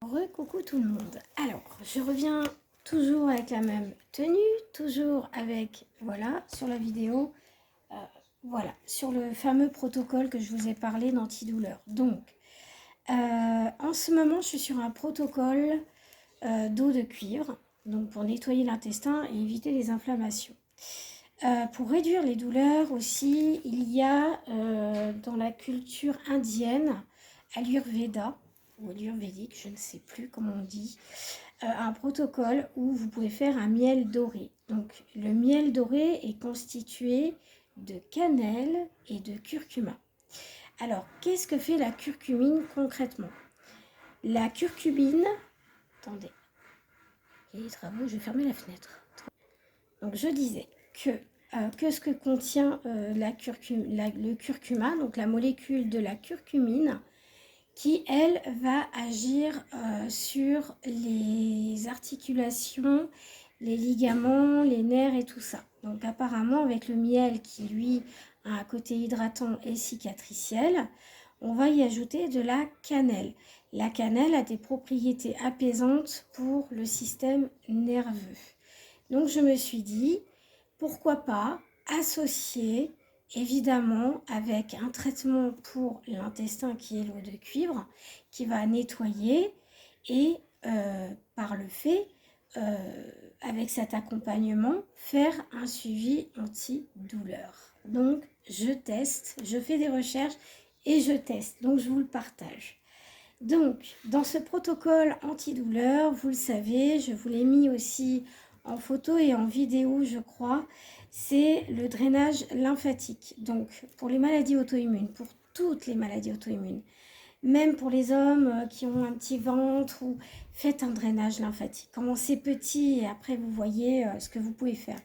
Coucou tout le monde. Alors, je reviens toujours avec la même tenue, toujours avec, voilà, sur la vidéo, voilà, sur le fameux protocole que je vous ai parlé d'antidouleur. Donc, en ce moment, je suis sur un protocole d'eau de cuivre, donc pour nettoyer l'intestin et éviter les inflammations. Pour réduire les douleurs aussi, il y a dans la culture indienne, Ayurveda, ou ayurvédique, je ne sais plus comment on dit, un protocole où vous pouvez faire un miel doré. Donc le miel doré est constitué de cannelle et de curcuma. Alors qu'est-ce que fait la curcumine concrètement? La curcumine, attendez, il y a des travaux, je vais fermer la fenêtre. Donc je disais que ce que contient le curcuma, donc la molécule de la curcumine, qui, elle, va agir sur les articulations, les ligaments, les nerfs et tout ça. Donc apparemment, avec le miel qui, lui, a un côté hydratant et cicatriciel, on va y ajouter de la cannelle. La cannelle a des propriétés apaisantes pour le système nerveux. Donc je me suis dit, pourquoi pas associer évidemment avec un traitement pour l'intestin qui est l'eau de cuivre, qui va nettoyer et par le fait, avec cet accompagnement, faire un suivi antidouleur. Donc je teste, je fais des recherches et je teste, donc je vous le partage. Donc, dans ce protocole antidouleur, vous le savez, je vous l'ai mis aussi en photo et en vidéo, je crois, c'est le drainage lymphatique. Donc, pour les maladies auto-immunes, pour toutes les maladies auto-immunes, même pour les hommes qui ont un petit ventre, ou faites un drainage lymphatique. Commencez petit et après vous voyez ce que vous pouvez faire.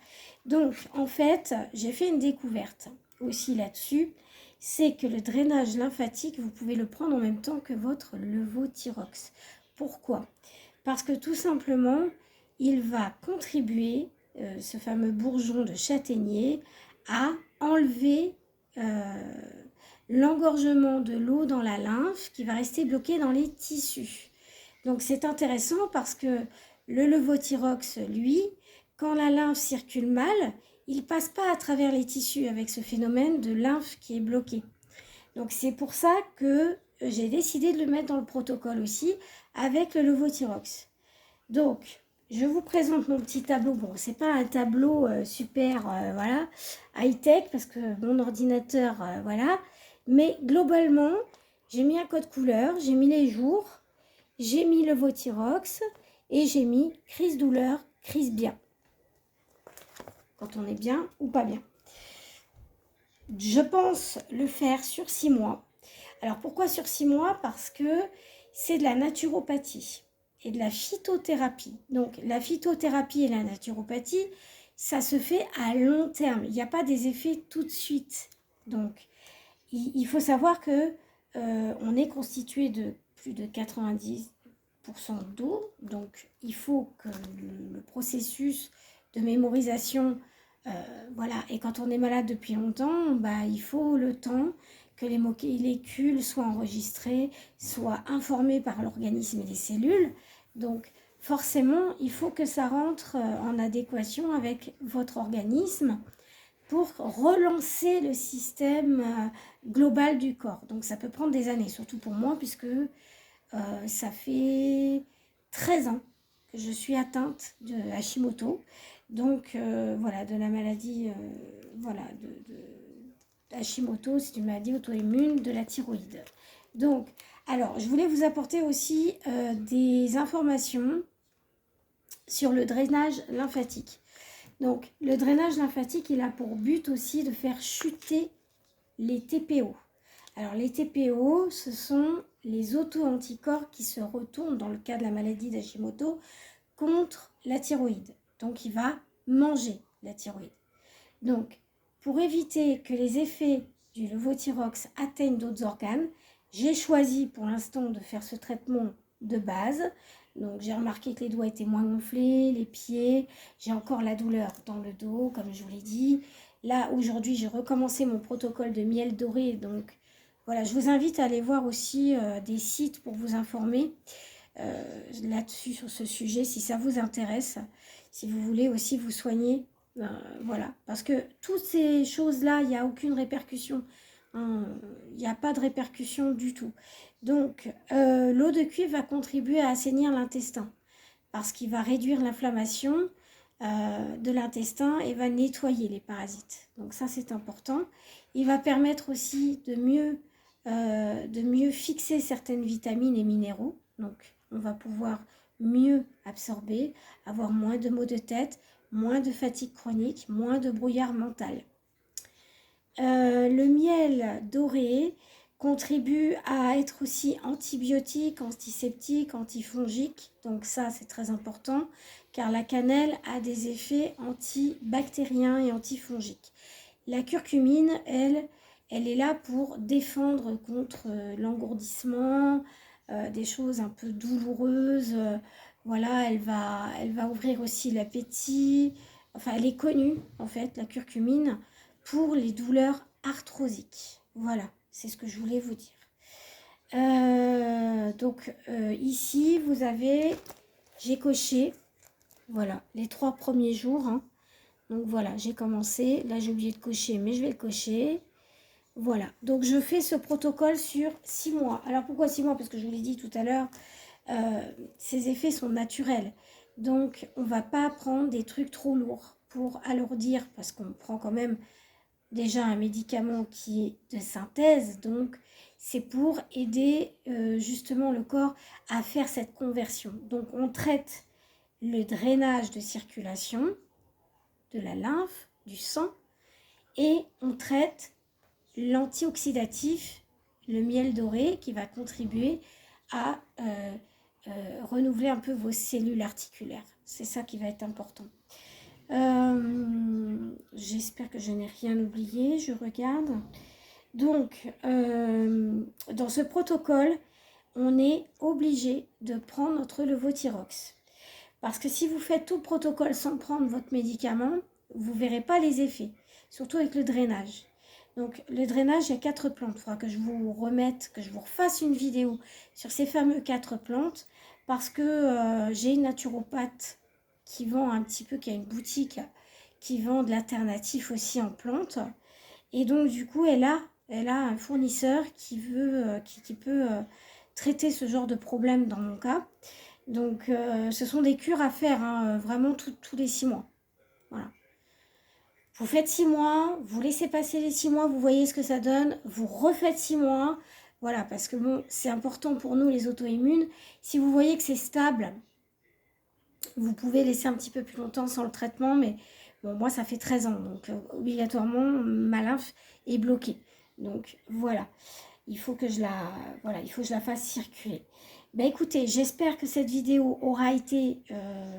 Donc, en fait, j'ai fait une découverte aussi là-dessus. C'est que le drainage lymphatique, vous pouvez le prendre en même temps que votre levothyrox. Pourquoi? Parce que tout simplement, il va contribuer, ce fameux bourgeon de châtaignier, à enlever l'engorgement de l'eau dans la lymphe qui va rester bloquée dans les tissus. Donc c'est intéressant parce que le levothyrox, lui, quand la lymphe circule mal, il ne passe pas à travers les tissus avec ce phénomène de lymphe qui est bloqué. Donc c'est pour ça que j'ai décidé de le mettre dans le protocole aussi avec le levothyrox. Donc je vous présente mon petit tableau. Bon, c'est pas un tableau super voilà, high-tech parce que mon ordinateur, voilà. Mais globalement, j'ai mis un code couleur, j'ai mis les jours, j'ai mis le levothyrox et j'ai mis crise douleur, crise bien. Quand on est bien ou pas bien. Je pense le faire sur 6 mois. Alors pourquoi sur 6 mois? Parce que c'est de la naturopathie et de la phytothérapie. Donc la phytothérapie et la naturopathie, ça se fait à long terme. Il n'y a pas des effets tout de suite. Donc il faut savoir que on est constitué de plus de 90% d'eau. Donc il faut que le processus de mémorisation, voilà, et quand on est malade depuis longtemps, bah, il faut le temps que les molécules soient enregistrées, soient informées par l'organisme et les cellules. Donc forcément, il faut que ça rentre en adéquation avec votre organisme pour relancer le système global du corps. Donc ça peut prendre des années, surtout pour moi, puisque ça fait 13 ans que je suis atteinte de Hashimoto. Donc voilà, de la maladie, voilà, Hashimoto, c'est une maladie auto-immune de la thyroïde. Donc, alors, je voulais vous apporter aussi des informations sur le drainage lymphatique. Donc, le drainage lymphatique, il a pour but aussi de faire chuter les TPO. Alors, les TPO, ce sont les auto-anticorps qui se retournent, dans le cas de la maladie d'Hashimoto, contre la thyroïde. Donc, il va manger la thyroïde. Donc, pour éviter que les effets du levothyrox atteignent d'autres organes, j'ai choisi pour l'instant de faire ce traitement de base. Donc j'ai remarqué que les doigts étaient moins gonflés, les pieds, j'ai encore la douleur dans le dos, comme je vous l'ai dit. Là, aujourd'hui, j'ai recommencé mon protocole de miel doré. Donc voilà, je vous invite à aller voir aussi des sites pour vous informer. là-dessus, sur ce sujet, si ça vous intéresse, si vous voulez aussi vous soigner. Voilà, parce que toutes ces choses-là, il n'y a aucune répercussion. Hein, il n'y a pas de répercussion du tout. Donc, l'eau de cuivre va contribuer à assainir l'intestin parce qu'il va réduire l'inflammation de l'intestin et va nettoyer les parasites. Donc ça, c'est important. Il va permettre aussi de mieux fixer certaines vitamines et minéraux. Donc, on va pouvoir mieux absorber, avoir moins de maux de tête, moins de fatigue chronique, moins de brouillard mental. Le miel doré contribue à être aussi antibiotique, antiseptique, antifongique. Donc ça, c'est très important car la cannelle a des effets antibactériens et antifongiques. La curcumine, elle est là pour défendre contre l'engourdissement, des choses un peu douloureuses. Voilà, elle va ouvrir aussi l'appétit. Enfin, elle est connue, en fait, la curcumine, pour les douleurs arthrosiques. Voilà, c'est ce que je voulais vous dire. Ici, vous avez, j'ai coché, voilà, les 3 premiers jours. Hein. Donc voilà, j'ai commencé. Là, j'ai oublié de cocher, mais je vais le cocher. Voilà, donc je fais ce protocole sur 6 mois. Alors pourquoi 6 mois? Parce que je vous l'ai dit tout à l'heure, ces effets sont naturels. Donc on ne va pas prendre des trucs trop lourds pour alourdir, parce qu'on prend quand même déjà un médicament qui est de synthèse. Donc c'est pour aider justement le corps à faire cette conversion. Donc on traite le drainage de circulation, de la lymphe, du sang, et on traite l'antioxydatif, le miel doré, qui va contribuer à renouveler un peu vos cellules articulaires. C'est ça qui va être important. J'espère que je n'ai rien oublié, je regarde. Donc, dans ce protocole, on est obligé de prendre notre levothyrox. Parce que si vous faites tout le protocole sans prendre votre médicament, vous ne verrez pas les effets, surtout avec le drainage. Donc le drainage, il y a 4 plantes. Il faudra que je vous remette, que je vous refasse une vidéo sur ces fameux 4 plantes, parce que j'ai une naturopathe qui vend un petit peu, qui a une boutique qui vend de l'alternatif aussi en plantes. Et donc du coup, elle a un fournisseur qui peut traiter ce genre de problème dans mon cas. Donc ce sont des cures à faire, hein, vraiment tous les 6 mois. Voilà. Vous faites 6 mois, vous laissez passer les 6 mois, vous voyez ce que ça donne, vous refaites 6 mois. Voilà, parce que bon, c'est important pour nous les auto-immunes. Si vous voyez que c'est stable, vous pouvez laisser un petit peu plus longtemps sans le traitement, mais bon, moi ça fait 13 ans, donc obligatoirement ma lymphe est bloquée. Donc voilà, il faut que je la fasse circuler. Ben écoutez, j'espère que cette vidéo aura été,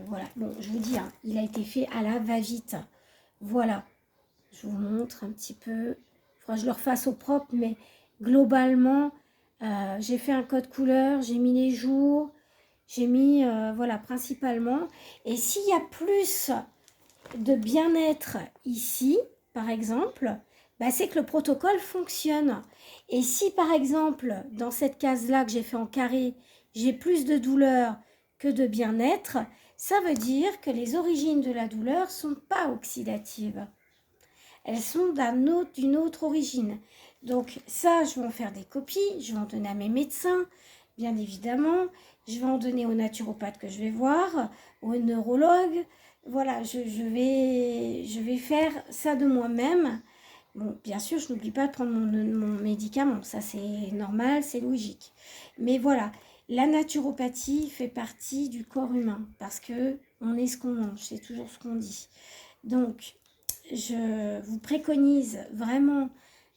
voilà, bon, je vous dis, hein, il a été fait à la va-vite. Voilà, je vous montre un petit peu. Il faudra que je le refasse au propre, mais globalement, j'ai fait un code couleur, j'ai mis les jours, j'ai mis, voilà, principalement. Et s'il y a plus de bien-être ici, par exemple, bah, c'est que le protocole fonctionne. Et si, par exemple, dans cette case-là que j'ai fait en carré, j'ai plus de douleur que de bien-être, ça veut dire que les origines de la douleur ne sont pas oxydatives. Elles sont d'une autre origine. Donc ça, je vais en faire des copies, je vais en donner à mes médecins, bien évidemment. Je vais en donner aux naturopathes que je vais voir, aux neurologues. Voilà, je vais faire ça de moi-même. Bon, bien sûr, je n'oublie pas de prendre mon médicament. Ça, c'est normal, c'est logique. Mais voilà, la naturopathie fait partie du corps humain parce que on est ce qu'on mange, c'est toujours ce qu'on dit. Donc, je vous préconise vraiment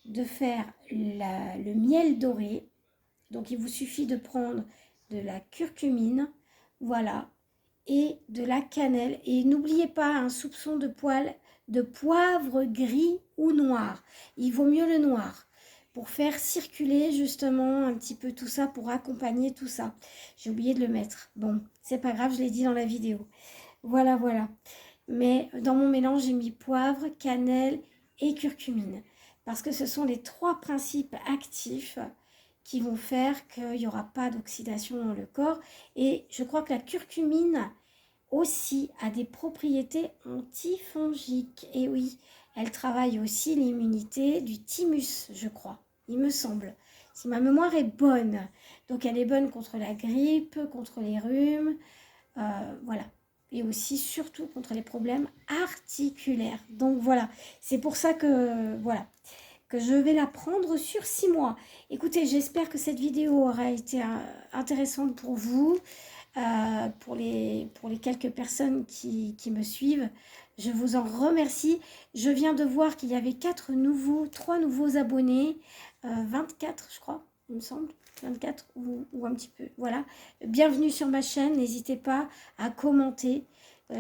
de faire le miel doré. Donc, il vous suffit de prendre de la curcumine, voilà, et de la cannelle. Et n'oubliez pas un soupçon de poivre gris ou noir. Il vaut mieux le noir pour faire circuler justement un petit peu tout ça, pour accompagner tout ça. J'ai oublié de le mettre. Bon, c'est pas grave, je l'ai dit dans la vidéo. Voilà, voilà. Mais dans mon mélange, j'ai mis poivre, cannelle et curcumine. Parce que ce sont les 3 principes actifs qui vont faire qu'il n'y aura pas d'oxydation dans le corps. Et je crois que la curcumine aussi a des propriétés antifongiques. Et oui, elle travaille aussi l'immunité du thymus, je crois, il me semble. Si ma mémoire est bonne. Donc elle est bonne contre la grippe, contre les rhumes, voilà. Et aussi surtout contre les problèmes articulaires. Donc voilà, c'est pour ça que voilà, que je vais la prendre sur 6 mois. Écoutez, j'espère que cette vidéo aura été intéressante pour vous, pour les quelques personnes qui me suivent. Je vous en remercie. Je viens de voir qu'il y avait 3 nouveaux abonnés, 24 je crois, il me semble. 24 ou un petit peu, voilà. Bienvenue sur ma chaîne, n'hésitez pas à commenter.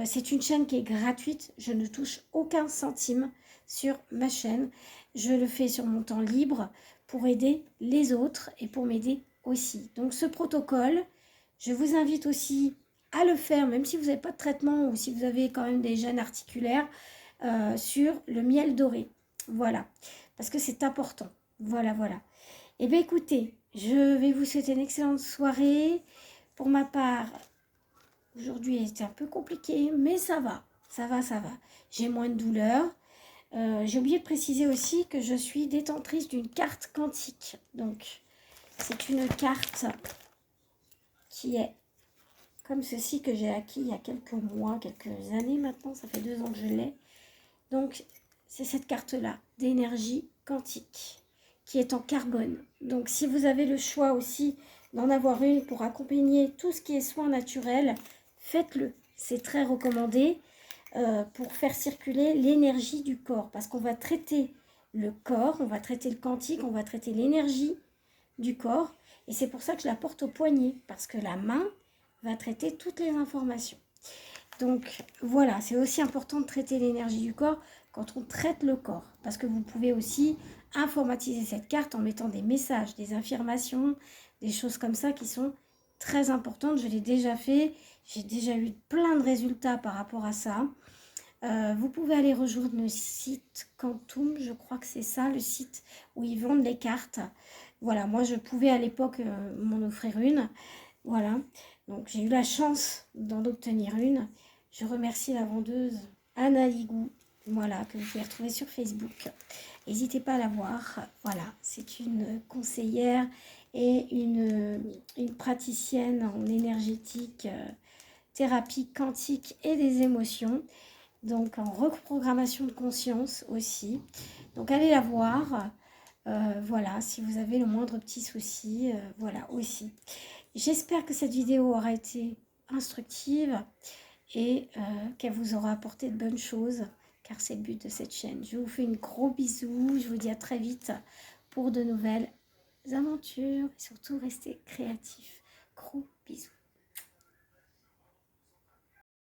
C'est une chaîne qui est gratuite, je ne touche aucun centime sur ma chaîne. Je le fais sur mon temps libre pour aider les autres et pour m'aider aussi. Donc ce protocole, je vous invite aussi à le faire, même si vous n'avez pas de traitement ou si vous avez quand même des gènes articulaires, sur le miel doré. Voilà, parce que c'est important. Voilà, voilà. Eh bien écoutez, je vais vous souhaiter une excellente soirée. Pour ma part, aujourd'hui c'était un peu compliqué, mais ça va, ça va, ça va. J'ai moins de douleur. J'ai oublié de préciser aussi que je suis détentrice d'une carte quantique. Donc, c'est une carte qui est comme ceci que j'ai acquis il y a quelques mois, quelques années maintenant. Ça fait 2 ans que je l'ai. Donc, c'est cette carte-là d'énergie quantique qui est en carbone. Donc, si vous avez le choix aussi d'en avoir une pour accompagner tout ce qui est soins naturels, faites-le. C'est très recommandé pour faire circuler l'énergie du corps. Parce qu'on va traiter le corps, on va traiter le quantique, on va traiter l'énergie du corps. Et c'est pour ça que je la porte au poignet. Parce que la main va traiter toutes les informations. Donc voilà, c'est aussi important de traiter l'énergie du corps quand on traite le corps. Parce que vous pouvez aussi informatiser cette carte en mettant des messages, des affirmations, des choses comme ça qui sont très importantes. Je l'ai déjà fait, j'ai déjà eu plein de résultats par rapport à ça. Vous pouvez aller rejoindre le site Quantum, je crois que c'est ça, le site où ils vendent les cartes. Voilà, moi je pouvais à l'époque m'en offrir une. Voilà, donc j'ai eu la chance d'en obtenir une. Je remercie la vendeuse Anna Ligou, voilà, que vous pouvez retrouver sur Facebook. N'hésitez pas à la voir. Voilà, c'est une conseillère et une praticienne en énergétique, thérapie quantique et des émotions. Donc en reprogrammation de conscience aussi. Donc allez la voir. Voilà, si vous avez le moindre petit souci, voilà aussi. J'espère que cette vidéo aura été instructive et qu'elle vous aura apporté de bonnes choses, car c'est le but de cette chaîne. Je vous fais une gros bisou, je vous dis à très vite pour de nouvelles aventures et surtout restez créatifs. Gros bisous.